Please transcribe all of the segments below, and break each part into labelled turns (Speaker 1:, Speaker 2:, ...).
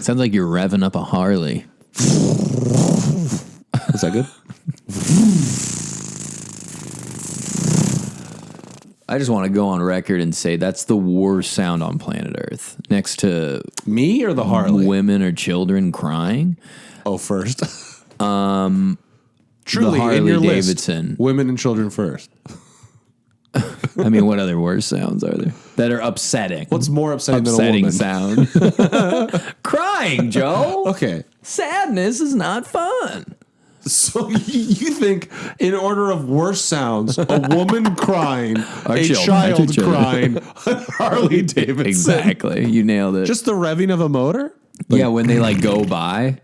Speaker 1: Sounds like you're revving up a Harley.
Speaker 2: Is that good?
Speaker 1: I just want to go on record and say that's the worst sound on planet Earth. Next to
Speaker 2: Me or the Harley?
Speaker 1: women or children crying.
Speaker 2: Oh, first.
Speaker 1: The
Speaker 2: Truly,
Speaker 1: Harley
Speaker 2: in your
Speaker 1: Davidson.
Speaker 2: list, women and children first.
Speaker 1: I mean, what other worse sounds are there that are upsetting?
Speaker 2: What's more upsetting than a woman?
Speaker 1: sound? Crying, Joe.
Speaker 2: Okay.
Speaker 1: Sadness is not fun.
Speaker 2: So you think, in order of worst sounds, a woman crying, a child crying, a Harley Davidson.
Speaker 1: Exactly. You nailed it.
Speaker 2: Just the revving of a motor?
Speaker 1: Yeah, when they like go by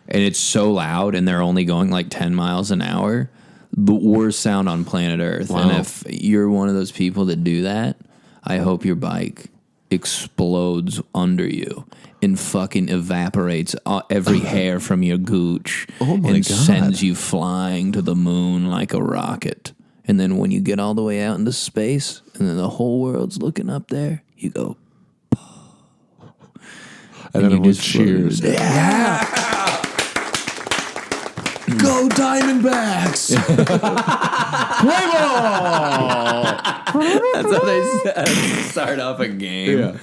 Speaker 1: and it's so loud and they're only going like 10 miles an hour, the worst sound on planet Earth.
Speaker 2: Wow.
Speaker 1: And if you're one of those people that do that, I hope your bike explodes under you and fucking evaporates every hair from your gooch
Speaker 2: and
Speaker 1: God. Sends you flying to the moon like a rocket. And then when you get all the way out into space and then the whole world's looking up there, you go,
Speaker 2: and then everyone cheers.
Speaker 1: Yeah.
Speaker 2: Go Diamondbacks!
Speaker 1: Play ball! That's how they start off a game.
Speaker 2: Yeah.